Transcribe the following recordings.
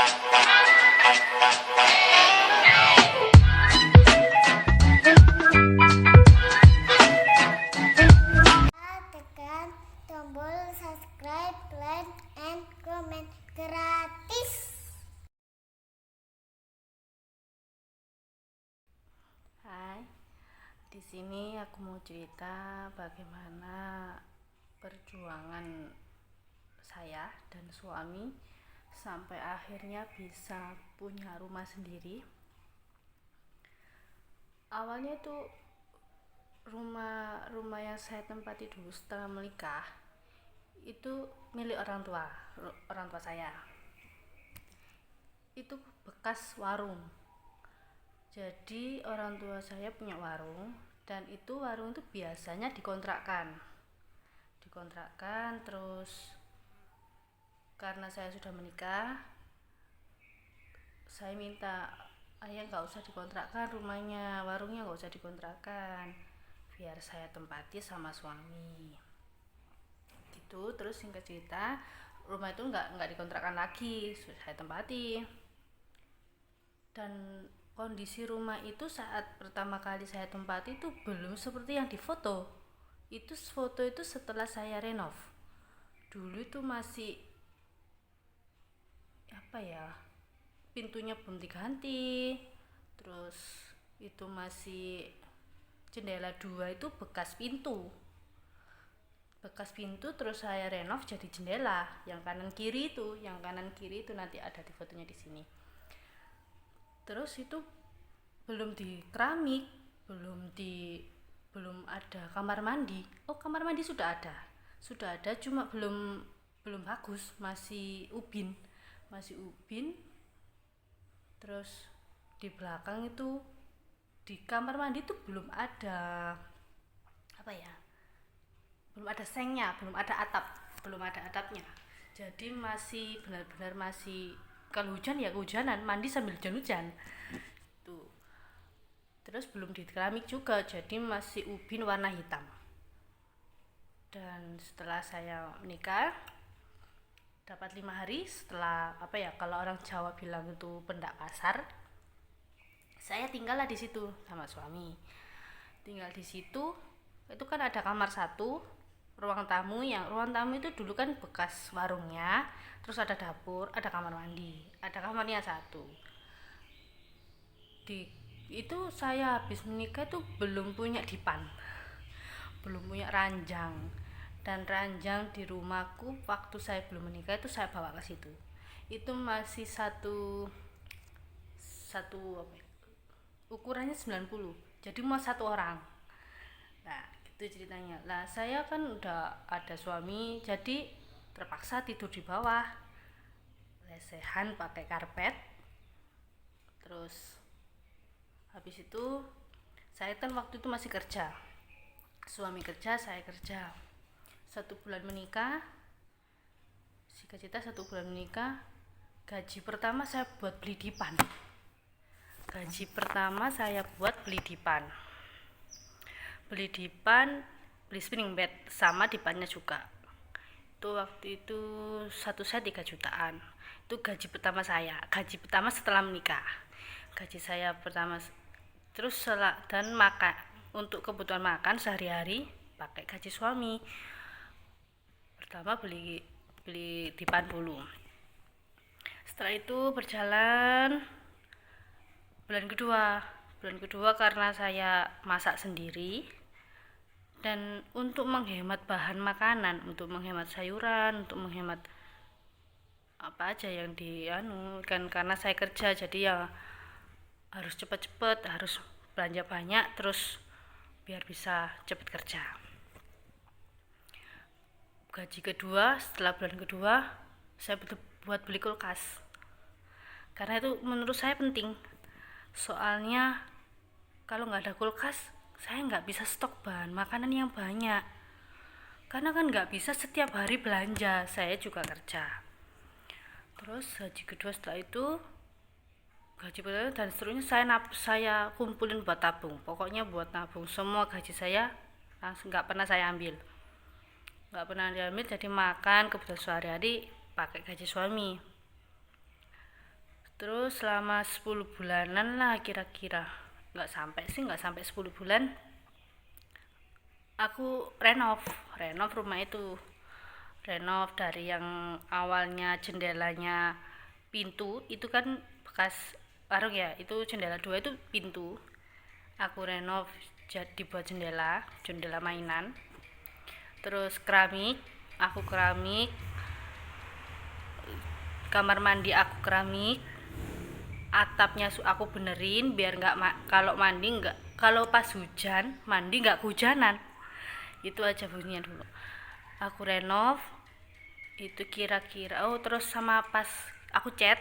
Tekan tombol subscribe, like, and comment gratis. Hai, di sini aku mau cerita bagaimana perjuangan saya dan suami sampai akhirnya bisa punya rumah sendiri. Awalnya itu rumah yang saya tempati dulu setelah menikah itu milik orang tua saya. Itu bekas warung. Jadi orang tua saya punya warung, dan itu warung itu biasanya dikontrakkan terus karena saya sudah menikah, saya minta ayah nggak usah dikontrakkan rumahnya, warungnya nggak usah dikontrakkan, biar saya tempati sama suami gitu. Terus singkat cerita, rumah itu nggak dikontrakkan lagi, saya tempati. Dan kondisi rumah itu saat pertama kali saya tempati itu belum seperti yang difoto. Foto itu setelah saya renov. Dulu itu masih pintunya belum diganti, terus itu masih jendela dua itu bekas pintu, terus saya renov jadi jendela yang kanan kiri itu nanti ada di fotonya di sini. Terus itu belum di keramik, belum ada kamar mandi. Kamar mandi sudah ada, cuma belum bagus, masih ubin. Terus di belakang itu di kamar mandi itu belum ada sengnya, belum ada atapnya. Jadi masih benar-benar masih, kalau hujan ya kehujanan, mandi sambil hujan-hujan tuh. Terus belum di keramik juga, jadi masih ubin warna hitam. Dan setelah saya menikah dapat 5 hari setelah kalau orang Jawa bilang itu pendak pasar, saya tinggallah di situ sama suami. Tinggal di situ, itu kan ada kamar satu, ruang tamu itu dulu kan bekas warungnya, terus ada dapur, ada kamar mandi, ada kamarnya satu. Itu saya habis menikah itu belum punya dipan, belum punya ranjang. Dan ranjang di rumahku waktu saya belum menikah itu saya bawa ke situ. Itu masih satu ukurannya 90, jadi mau satu orang. Nah itu ceritanya. Lah saya kan udah ada suami, jadi terpaksa tidur di bawah, lesehan pakai karpet. Terus habis itu saya kan waktu itu masih kerja, suami kerja, saya kerja. 1 bulan menikah, singkat cerita 1 bulan menikah, gaji pertama saya buat beli dipan. Beli spring bed sama dipannya juga. Itu waktu itu 1 set 3 jutaan. Itu gaji pertama saya, gaji pertama setelah menikah. Gaji saya pertama. Terus dan makan, untuk kebutuhan makan sehari-hari pakai gaji suami. Pertama beli dipan dulu. Setelah itu berjalan bulan kedua karena saya masak sendiri, dan untuk menghemat bahan makanan, untuk menghemat sayuran, untuk menghemat apa aja yang kan karena saya kerja, jadi ya harus cepet-cepet, harus belanja banyak terus biar bisa cepet kerja. Setelah bulan kedua saya buat beli kulkas, karena itu menurut saya penting. Soalnya kalau nggak ada kulkas, saya nggak bisa stok bahan makanan yang banyak, karena kan nggak bisa setiap hari belanja, saya juga kerja. Terus gaji kedua setelah itu, gaji pertama dan seterusnya saya kumpulin buat tabung. Pokoknya buat nabung semua gaji saya, langsung nggak pernah saya ambil, jadi makan kebutuhan sehari-hari pakai gaji suami. Terus selama 10 bulanan lah kira-kira, nggak sampai 10 bulan aku renov rumah itu. Renov dari yang awalnya jendelanya pintu itu kan bekas warung ya, itu jendela 2 itu pintu, aku renov jadi buat jendela mainan. Terus keramik, kamar mandi aku keramik, atapnya aku benerin biar nggak kalau mandi nggak, kalau pas hujan mandi nggak kehujanan. Itu aja bunyinya dulu aku renov itu kira-kira. Oh, terus sama pas aku cat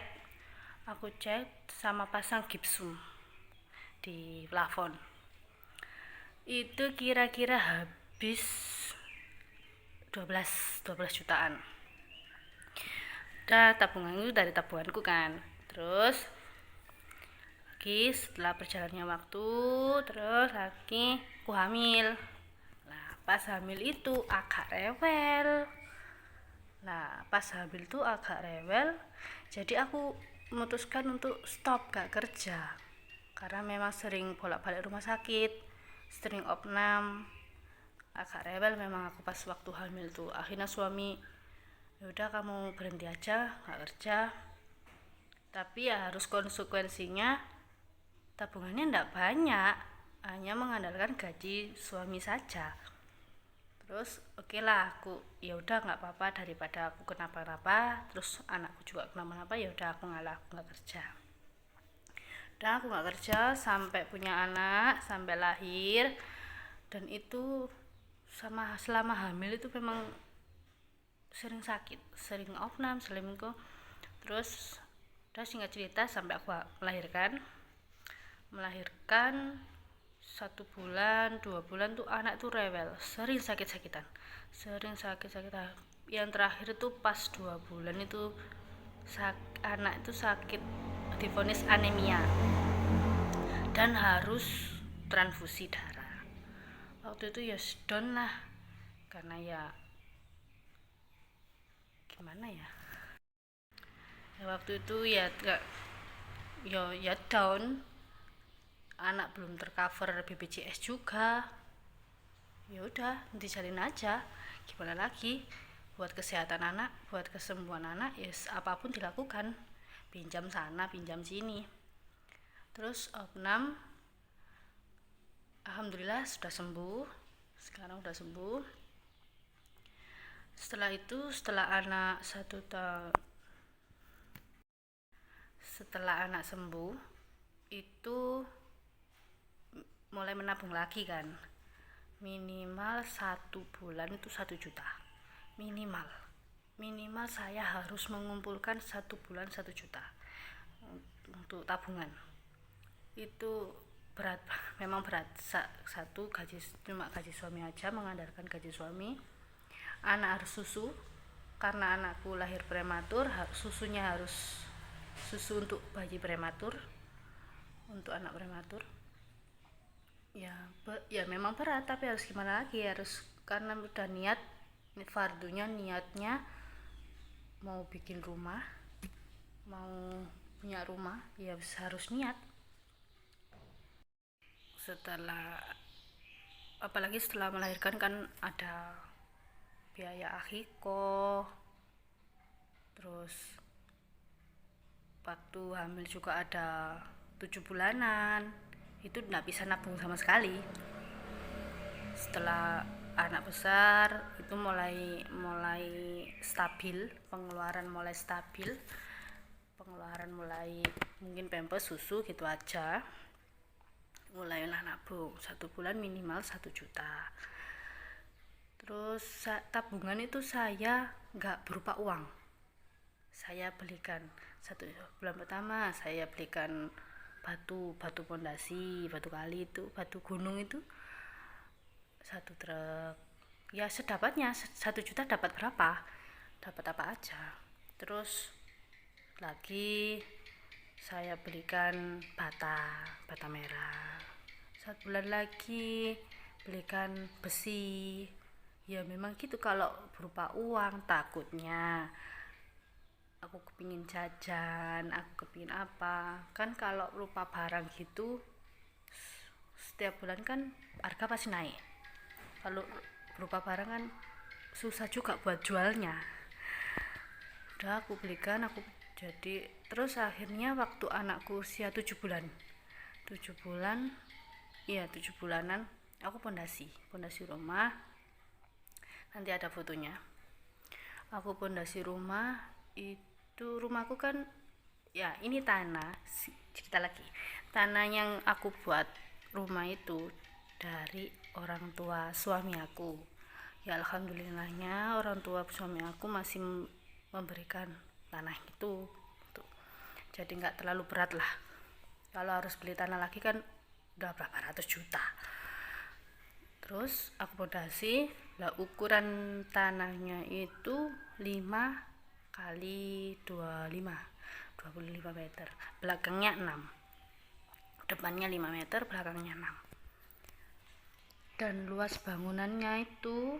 sama pasang gipsum di plafon itu kira-kira habis 12 jutaan. Tabungan itu dari tabunganku kan. Terus lagi setelah berjalannya waktu, terus lagi aku hamil. Nah, pas hamil itu agak rewel. Jadi aku memutuskan untuk stop gak kerja. Karena memang sering bolak-balik rumah sakit, sering opnam, agak rewel memang aku pas waktu hamil tuh. Akhirnya suami, yaudah kamu berhenti aja gak kerja, tapi ya harus konsekuensinya tabungannya ndak banyak, hanya mengandalkan gaji suami saja. Terus oke lah, aku ya udah nggak apa-apa, daripada aku kenapa-napa terus anakku juga kenapa-napa, ya udah aku ngalah, aku nggak kerja. Dan aku nggak kerja sampai punya anak, sampai lahir. Dan itu selama hamil itu memang sering sakit, sering opnam, selingkuh. Terus udah singkat cerita sampai aku melahirkan 1 bulan 2 bulan tuh anak tuh rewel, sering sakit-sakitan. Yang terakhir tuh pas 2 bulan itu anak itu sakit, divonis anemia dan harus transfusi darah. Waktu itu ya down lah, karena ya gimana ya, waktu itu ya down, anak belum tercover BPJS juga. Ya udah, dijalin aja, gimana lagi, buat kesehatan anak, buat kesembuhan anak, yes, apapun dilakukan, pinjam sana pinjam sini. Terus opnam, alhamdulillah sudah sembuh, sekarang udah sembuh. Setelah itu, setelah anak sembuh itu mulai menabung lagi kan, minimal 1 bulan itu 1 juta minimal saya harus mengumpulkan 1 bulan 1 juta untuk tabungan. Itu berat, memang berat. Cuma gaji suami aja, mengandalkan gaji suami. Anak harus susu, karena anakku lahir prematur, susunya harus susu untuk bayi prematur, untuk anak prematur. Ya memang berat, tapi harus gimana lagi, harus, karena udah niatnya mau bikin rumah, mau punya rumah, ya harus niat. Apalagi setelah melahirkan kan ada biaya akikoh, terus waktu hamil juga ada 7 bulanan, itu nggak bisa nabung sama sekali. Setelah anak besar itu mulai stabil, pengeluaran mulai mungkin pampers, susu gitu aja, mulailah nabung 1 bulan minimal 1 juta. Terus tabungan itu saya nggak berupa uang, saya belikan 1 bulan pertama, saya belikan batu pondasi, batu kali itu, batu gunung itu 1 truk, ya sedapatnya. 1 juta dapat berapa, dapat apa aja. Terus lagi saya belikan bata merah. 1 bulan lagi belikan besi. Ya memang gitu, kalau berupa uang takutnya aku kepingin jajan, aku kepingin apa. Kan kalau rupa barang gitu setiap bulan kan harga pasti naik. Kalau berupa barang kan susah juga buat jualnya. Udah aku belikan, aku jadi terus akhirnya waktu anakku usia 7 bulan. 7 bulan, iya 7 bulanan aku pondasi rumah. Nanti ada fotonya. Aku pondasi rumah itu, rumahku kan ya ini tanah, cerita lagi. Tanah yang aku buat rumah itu dari orang tua suami aku. Ya alhamdulillahnya orang tua suami aku masih memberikan tanah itu. Jadi nggak terlalu berat lah. Kalau harus beli tanah lagi kan udah berapa ratus juta. Terus aku pondasi, lah ukuran tanahnya itu 5 kali 25 meter, belakangnya 6, depannya 5 meter, belakangnya 6, dan luas bangunannya itu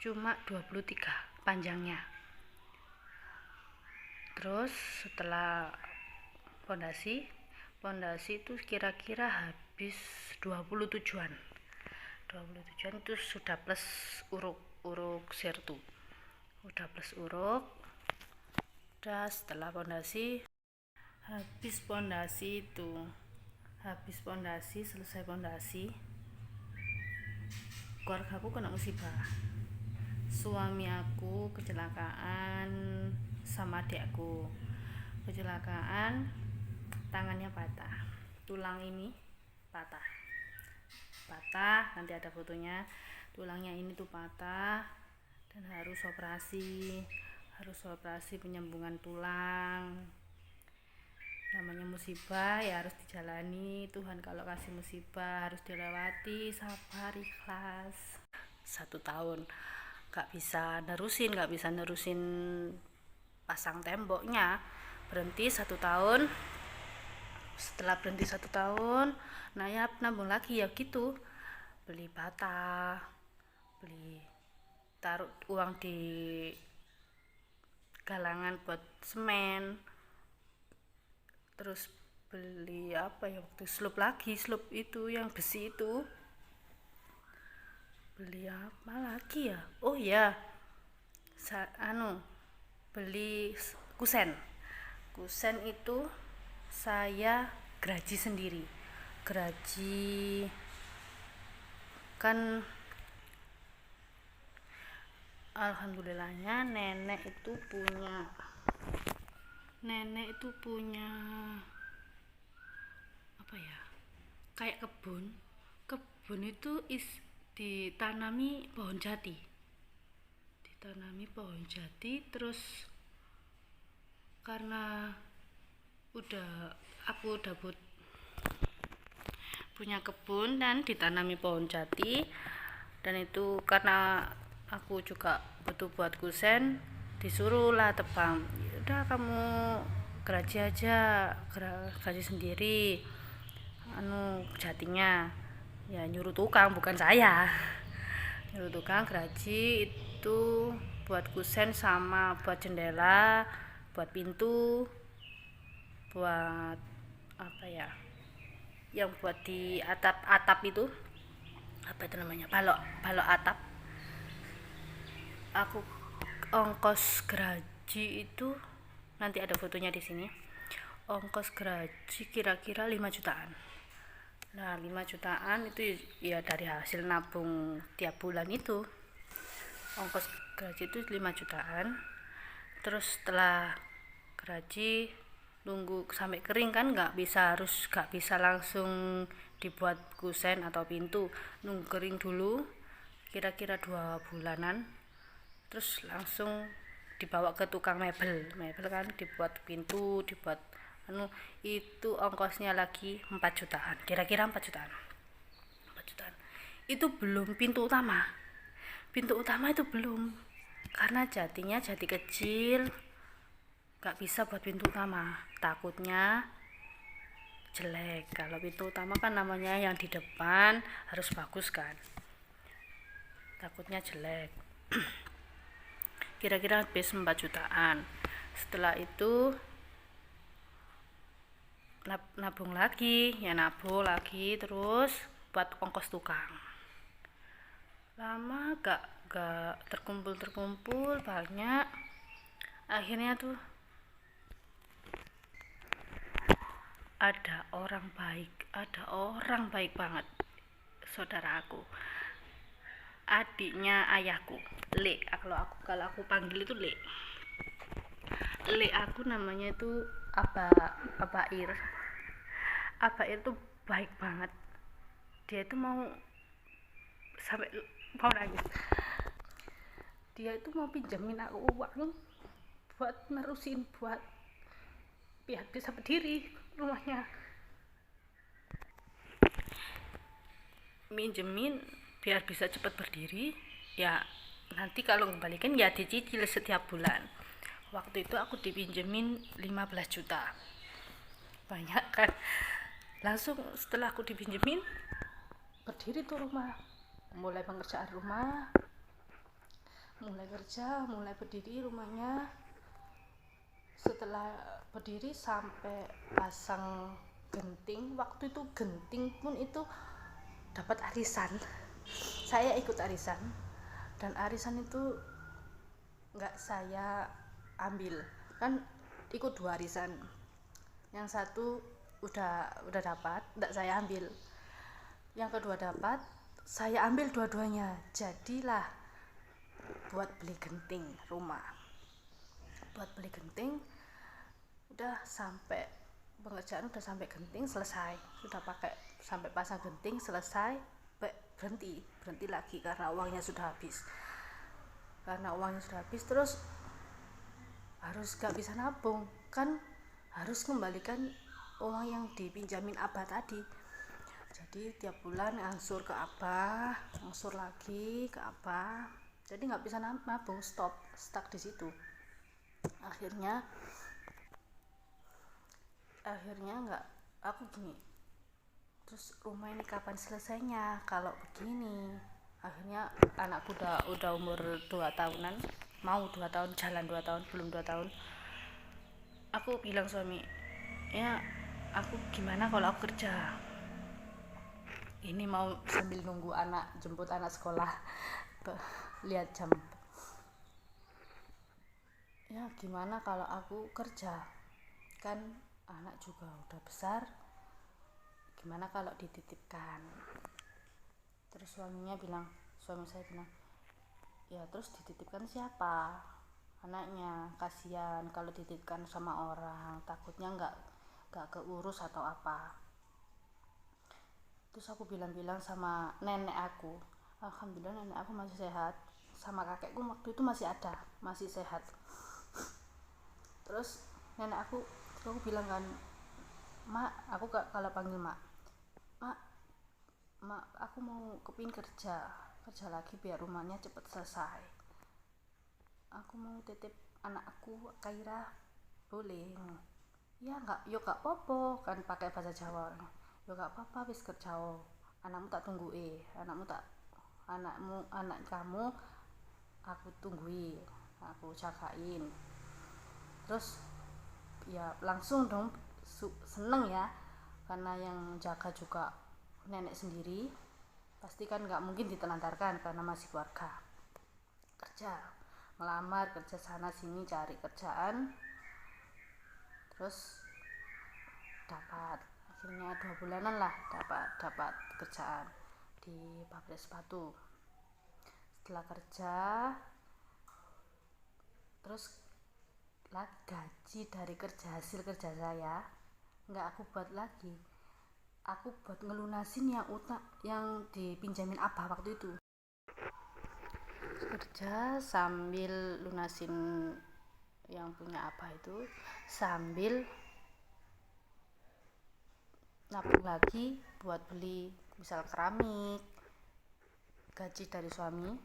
cuma 23 panjangnya. Terus setelah pondasi itu kira-kira habis 27-an itu sudah plus uruk sertu, udah plus uruk. Udah setelah selesai pondasi, keluarga aku kena musibah. Suami aku kecelakaan sama adikku, kecelakaan, tangannya patah, tulang ini patah, nanti ada fotonya. Tulangnya ini tuh patah dan harus operasi penyambungan tulang. Namanya musibah ya harus dijalani. Tuhan kalau kasih musibah harus dilewati, sabar, ikhlas. 1 tahun nggak bisa nerusin pasang temboknya, berhenti 1 tahun. Setelah berhenti 1 tahun, nah ya nambung lagi ya gitu, beli bata, taruh uang di galangan buat semen, terus beli apa ya waktu slup itu yang besi itu. Beli apa lagi ya, oh ya beli kusen itu saya geraji sendiri. Kan alhamdulillahnya nenek itu punya apa ya, kayak kebun itu ditanami pohon jati. Terus karena aku udah punya kebun dan ditanami pohon jati, dan itu karena aku juga butuh buat kusen, disuruh lah tebang. Udah kamu geraji sendiri jatinya, ya nyuruh tukang bukan saya. Nyuruh tukang geraji itu buat kusen sama buat jendela, buat pintu, buat apa ya, yang buat di atap itu apa itu namanya, balok atap. Aku ongkos geraji itu nanti ada fotonya di sini. Ongkos geraji kira-kira 5 jutaan. Nah 5 jutaan itu ya dari hasil nabung tiap bulan itu. Ongkos geraji itu 5 jutaan. Terus setelah geraji nunggu sampai kering kan, nggak bisa langsung dibuat kusen atau pintu, nunggu kering dulu kira-kira 2 bulanan, terus langsung dibawa ke tukang mebel kan, dibuat pintu, dibuat itu ongkosnya lagi 4 jutaan, kira-kira 4 jutaan. Itu belum pintu utama itu belum, karena jatinya jati kecil, nggak bisa buat pintu utama, takutnya jelek. Kalau pintu utama kan namanya yang di depan harus bagus kan, takutnya jelek. Kira-kira habis 4 jutaan. Setelah itu nabung lagi, terus buat ongkos tukang. Lama gak terkumpul banyak. Akhirnya tuh ada orang baik banget, saudara aku, adiknya ayahku, Le. Kalau aku panggil itu Le. Le aku namanya itu Abair. Abair tuh baik banget. Dia itu mau nangis. Dia itu mau pinjamin aku uang buat nerusin, buat biar bisa berdiri rumahnya. Minjemin biar bisa cepat berdiri, ya nanti kalau kembalikan ya dicicil setiap bulan. Waktu itu aku dipinjemin 15 juta. Banyak kan? Langsung setelah aku dipinjemin, berdiri tuh rumah. Mulai pengerjaan rumah, mulai berdiri rumahnya. Setelah berdiri sampai pasang genting. Waktu itu genting pun itu dapat arisan. Saya ikut arisan, dan arisan itu nggak saya ambil, kan ikut 2 arisan. Yang satu udah dapat, nggak saya ambil. Yang kedua dapat, saya ambil dua-duanya. Jadilah buat beli genting rumah. Buat beli genting, udah sampai pengerjaan, udah sampai genting selesai, sudah pakai sampai pasang genting selesai, berhenti lagi karena uangnya sudah habis. Terus harus gak bisa nabung, kan harus kembalikan uang yang dipinjamin Abah tadi. Jadi tiap bulan angsur ke Abah, angsur lagi ke Abah. Jadi nggak bisa nabung, stuck di situ. Akhirnya nggak, aku gini, terus rumah ini kapan selesainya kalau begini. Akhirnya anakku udah umur 2 tahunan, mau 2 tahun, jalan 2 tahun, belum 2 tahun. Aku bilang suami, ya aku gimana kalau aku kerja, ini mau sambil nunggu jemput anak sekolah, lihat jam. Ya gimana kalau aku kerja, kan anak juga udah besar, gimana kalau dititipkan. Terus suami saya bilang, ya terus dititipkan siapa? Anaknya, kasihan kalau dititipkan sama orang, takutnya nggak keurus atau apa. Terus aku bilang sama nenek aku, alhamdulillah nenek aku masih sehat, sama kakekku waktu itu masih sehat. Terus nenek aku bilang kan, Mak, aku kalau panggil Mak, aku mau kepingin kerja lagi biar rumahnya cepet selesai. Aku mau titip anakku Kairah, boleh? Ya nggak apa-apa, kan pakai bahasa Jawa. Ya nggak apa-apa, wis kerja. Anakmu tak tunggu, anak kamu aku tunggui, aku jagain. Terus ya langsung dong seneng ya, karena yang jaga juga nenek sendiri, pasti kan nggak mungkin ditelantarkan karena masih keluarga. Ngelamar kerja sana sini, cari kerjaan, terus dapat. Akhirnya 2 bulanan lah dapat kerjaan di pabrik sepatu. Setelah kerja, terus gaji dari hasil kerja saya nggak aku buat lagi, aku buat ngelunasin yang utang yang dipinjamin Abah waktu itu. Kerja sambil lunasin yang punya Abah itu, sambil nabung lagi buat beli misal keramik. Gaji dari suami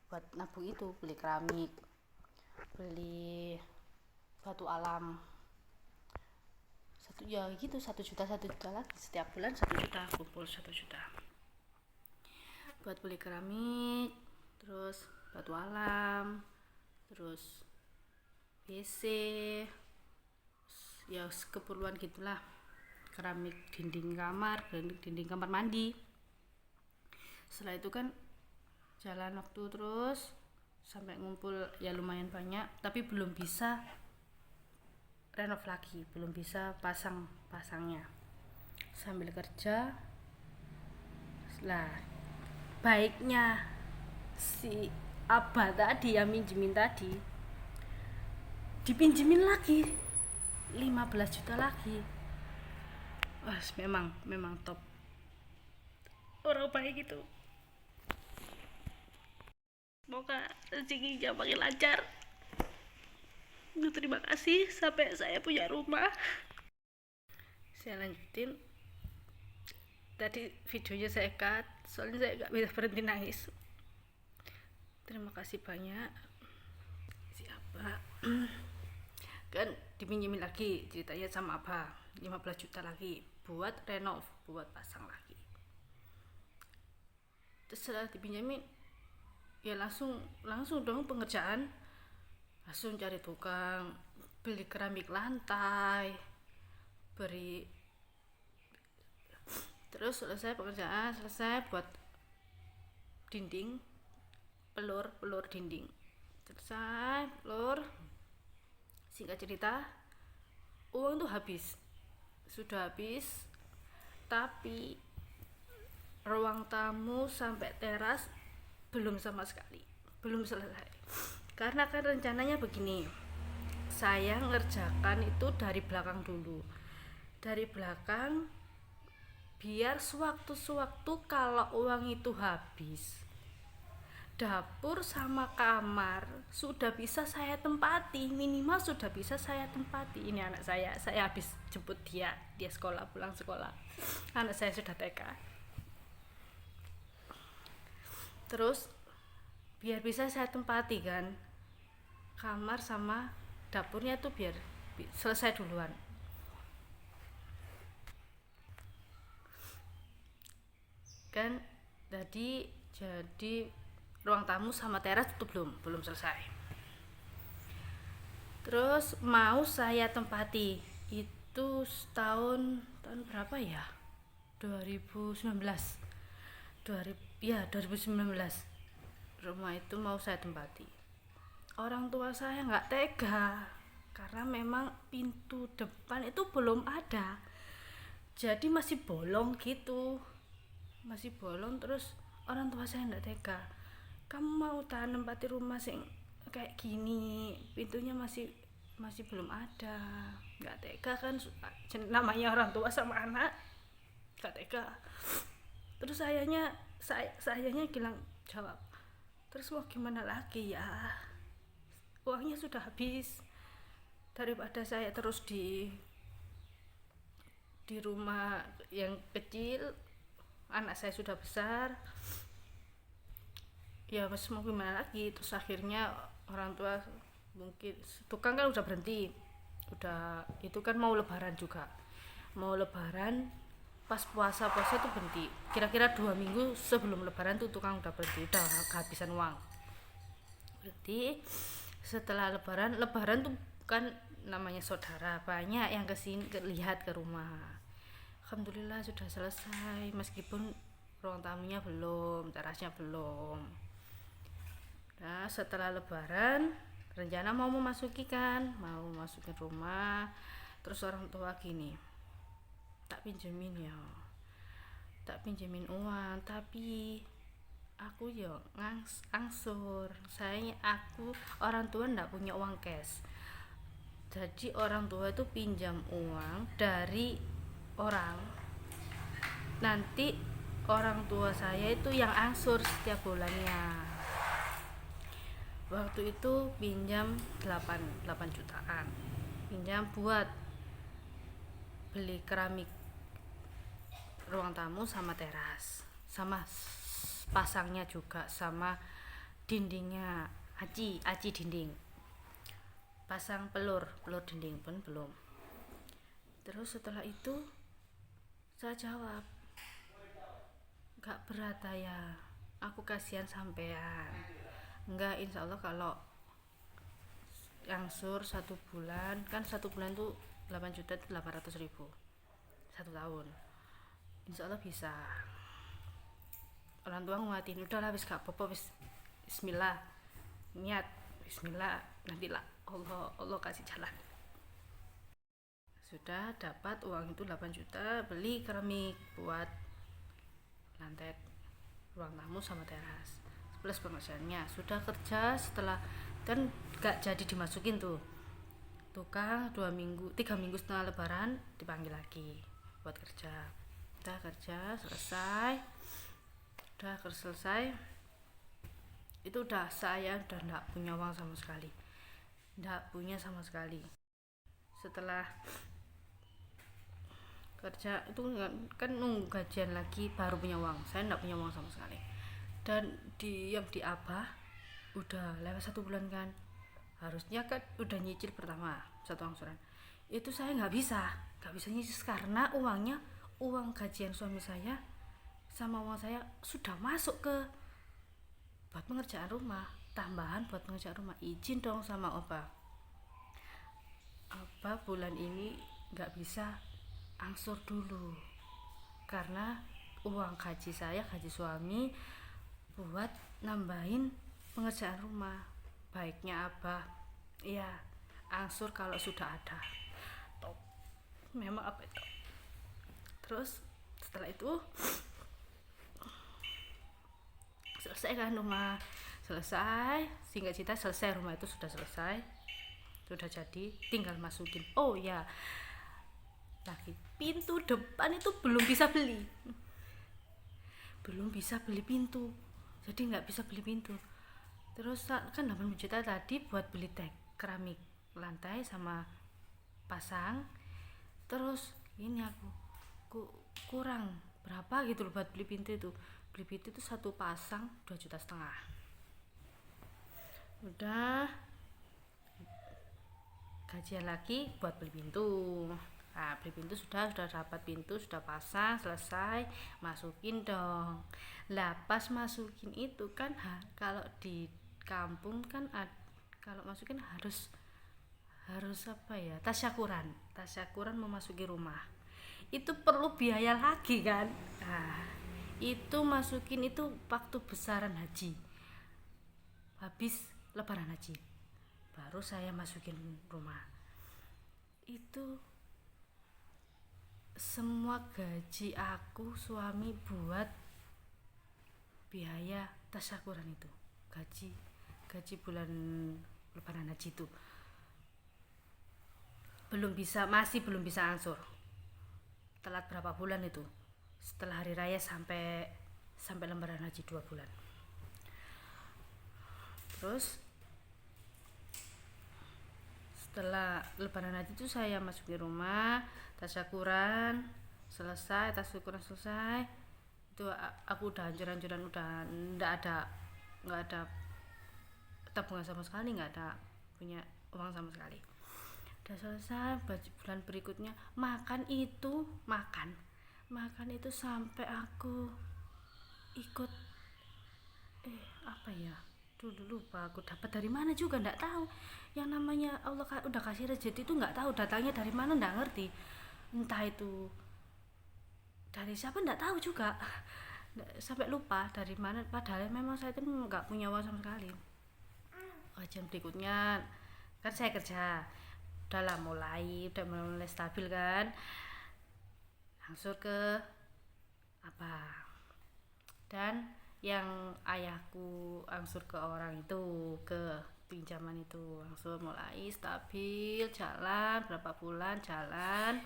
buat nabung itu, beli keramik, beli batu alam, 1 juta lagi setiap bulan, 1 juta, kumpul 1 juta buat beli keramik, terus batu alam, terus WC, ya keperluan gitulah, keramik dinding kamar, dinding kamar mandi. Setelah itu kan jalan waktu terus sampai ngumpul ya lumayan banyak, tapi belum bisa renov lagi, belum bisa pasangnya sambil kerja lah. Baiknya si abah tadi yang minjemin tadi dipinjemin lagi 15 juta lagi. Wah, memang top, orang baik itu. Semoga rezekinya makin lancar. Terima kasih sampai saya punya rumah. Saya lanjutin. Tadi videonya saya cut, soalnya saya gak bisa berhenti nangis. Terima kasih banyak. Siapa? Kan dipinjemin lagi ceritanya sama Abah, 15 juta lagi buat renov, buat pasang lagi. Terus setelah dipinjemin ya langsung dong pengerjaan, langsung cari tukang, beli keramik lantai, terus selesai pekerjaan, selesai buat dinding, pelur dinding, selesai pelur. Singkat cerita, uang tuh sudah habis, tapi ruang tamu sampai teras belum sama sekali, belum selesai. Karena kan rencananya begini, saya ngerjakan itu dari belakang dulu, dari belakang, biar sewaktu-sewaktu kalau uang itu habis, dapur sama kamar sudah bisa saya tempati, minimal sudah bisa saya tempati. Ini anak saya habis jemput dia sekolah, pulang sekolah, anak saya sudah TK. Terus biar bisa saya tempati kan, kamar sama dapurnya tuh biar selesai duluan. Kan jadi ruang tamu sama teras itu belum selesai. Terus mau saya tempati itu tahun berapa ya, 2019. Ya 2019 rumah itu mau saya tempati. Orang tua saya nggak tega karena memang pintu depan itu belum ada, jadi masih bolong gitu, terus orang tua saya nggak tega. Kamu mau nempati rumah sing kayak gini, pintunya masih belum ada, nggak tega kan, namanya orang tua sama anak, nggak tega. Terus sayanya jawab, terus mau gimana lagi ya, uangnya sudah habis, daripada saya terus di rumah yang kecil, anak saya sudah besar, ya mas mau gimana lagi. Terus akhirnya orang tua, mungkin tukang kan udah berhenti, itu kan mau lebaran pas puasa tuh berhenti, kira-kira 2 minggu sebelum lebaran tuh tukang udah berhenti, udah kehabisan uang, berhenti. Setelah lebaran tuh kan namanya saudara banyak yang kesini lihat ke rumah. Alhamdulillah sudah selesai, meskipun ruang tamunya belum, terasnya belum. Nah setelah lebaran rencana mau masukin rumah. Terus orang tua gini, tak pinjemin uang, tapi aku yo angsur. Aku orang tua ndak punya uang cash, jadi orang tua itu pinjam uang dari orang, nanti orang tua saya itu yang angsur setiap bulannya. Waktu itu pinjam 8 jutaan, pinjam buat beli keramik ruang tamu sama teras, sama pasangnya juga, sama dindingnya, aci dinding, pasang pelur dinding pun belum. Terus setelah itu saya jawab, gak berat ya, aku kasihan sampean. Enggak, insya Allah kalau angsur 1 bulan, kan 1 bulan tuh 8.800.000 1 tahun. Insya Allah bisa. Orang tua nguatin, udahlah wis gak apa-apa, wis bismillah, niat bismillah, nantilah Allah kasih jalan. Sudah dapat uang itu 8 juta, beli keramik buat lantai ruang tamu sama teras plus pengerjaannya. Sudah kerja, setelah kan gak jadi dimasukin tuh tukang 3 minggu setelah lebaran dipanggil lagi buat kerja. Udah kerja selesai, itu saya udah nggak punya uang sama sekali, setelah kerja itu kan nunggu gajian lagi baru punya uang. Saya nggak punya uang sama sekali, dan yang di Abah udah lewat 1 bulan kan, harusnya kan udah nyicil pertama 1 angsuran. Itu saya nggak bisa nyicil karena uang gajian suami saya sama uang saya sudah masuk ke buat pengerjaan rumah, tambahan buat pengerjaan rumah. Izin dong sama Opa, bulan ini nggak bisa angsur dulu karena uang gaji suami buat nambahin pengerjaan rumah. Baiknya Abah, iya, angsur kalau sudah ada. Top. Memang apa itu. Terus setelah itu selesai kan rumah, selesai, singkat cerita selesai, rumah itu sudah selesai, sudah jadi, tinggal masukin. Oh ya, lagi pintu depan itu belum bisa beli pintu, jadi nggak bisa beli pintu. Terus kan 8 juta tadi buat beli keramik lantai sama pasang. Terus ini aku kurang berapa gitu loh buat beli pintu itu. Beli pintu itu 1 pasang 2,5 juta. Udah gajian lagi buat beli pintu. Nah, beli pintu sudah dapat pintu, sudah pasang, selesai, masukin dong. Lah pas masukin itu kan kalau di kampung kan kalau masukin harus apa ya, tasyakuran memasuki rumah. Itu perlu biaya lagi kan. Nah, itu masukin itu waktu besaran haji, habis lebaran haji baru saya masukin rumah. Itu semua gaji aku suami buat biaya tasyakuran itu, gaji bulan lebaran haji itu masih belum bisa angsur. Telat berapa bulan itu, setelah hari raya sampai lebaran haji 2 bulan. Terus setelah lebaran haji itu saya masukin rumah, tasyakuran selesai, itu aku udah hancur-hancuran, udah nggak ada tabungan sama sekali, nggak ada punya uang sama sekali. Udah selesai, bulan berikutnya makan itu sampai aku ikut apa ya, dulu lupa aku dapat dari mana juga nggak tahu. Yang namanya Allah udah kasih rezeki itu nggak tahu datangnya dari mana, nggak ngerti, entah itu dari siapa nggak tahu juga, sampai lupa dari mana, padahal memang saya itu nggak punya uang sama sekali. Gajian berikutnya kan saya kerja, udah mulai stabil kan, langsung ke apa, dan yang ayahku angsur ke orang itu, ke pinjaman itu, langsung mulai stabil, jalan berapa bulan, jalan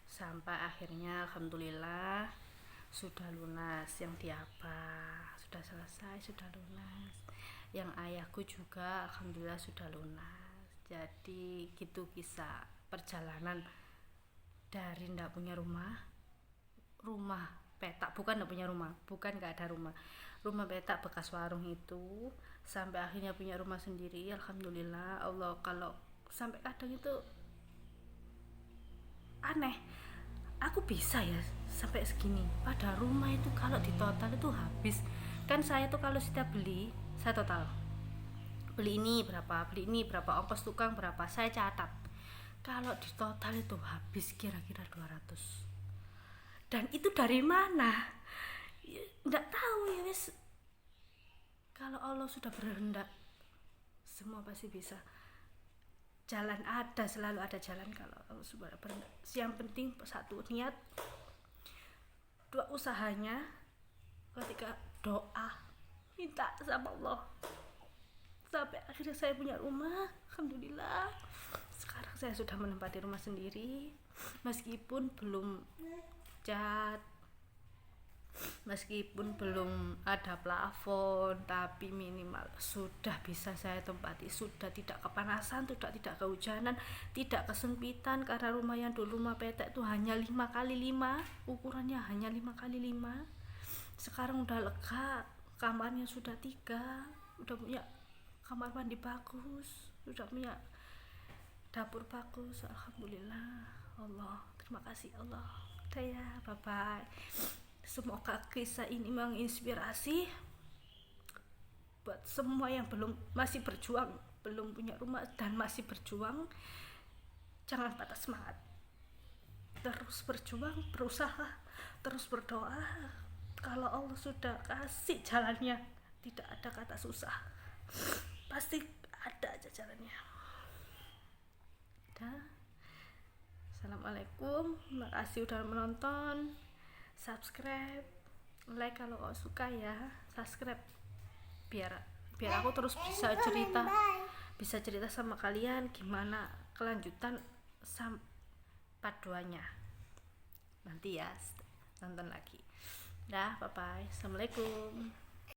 sampai akhirnya alhamdulillah sudah lunas. Yang di apa sudah selesai, sudah lunas. Yang ayahku juga alhamdulillah sudah lunas. Jadi gitu kisah perjalanan dari ndak punya rumah petak, bukan ndak punya rumah, bukan nggak ada rumah petak bekas warung itu, sampai akhirnya punya rumah sendiri. Alhamdulillah. Allah, kalau sampai kadang itu aneh, aku bisa ya sampai segini, padahal rumah itu kalau di total itu habis kan, saya tuh kalau setiap beli saya total beli ini berapa, ongkos tukang berapa, saya catat. Kalau di total itu habis kira-kira 200. Dan itu dari mana? Ya, nggak tahu ya wis. Kalau Allah sudah berkehendak, semua pasti bisa. Jalan ada, selalu ada jalan kalau Allah sudah berkehendak. Yang penting satu niat, dua usahanya, ketiga doa, minta sama Allah. Sampai akhirnya saya punya rumah, alhamdulillah. Sekarang saya sudah menempati rumah sendiri, meskipun belum cat, meskipun belum ada plafon, tapi minimal sudah bisa saya tempati, sudah tidak kepanasan, sudah tidak kehujanan, tidak kesempitan. Karena rumah yang dulu rumah petek itu hanya 5x5, ukurannya hanya 5x5. Sekarang udah lega, kamarnya sudah 3, udah punya kamar mandi bagus, sudah punya dapur bagus, alhamdulillah. Allah, terima kasih Allah. Udah ya, bye bye. Semoga kisah ini menginspirasi buat semua yang masih berjuang, belum punya rumah dan masih berjuang. Jangan patah semangat, terus berjuang, berusaha, terus berdoa. Kalau Allah sudah kasih jalannya, tidak ada kata susah, pasti ada aja jalannya. Dah. Assalamualaikum, terima kasih udah menonton. Subscribe, like kalau kau suka ya, subscribe biar aku terus bisa cerita sama kalian gimana kelanjutan part 2-nya nanti ya, nonton lagi. Dah, bye bye, assalamualaikum.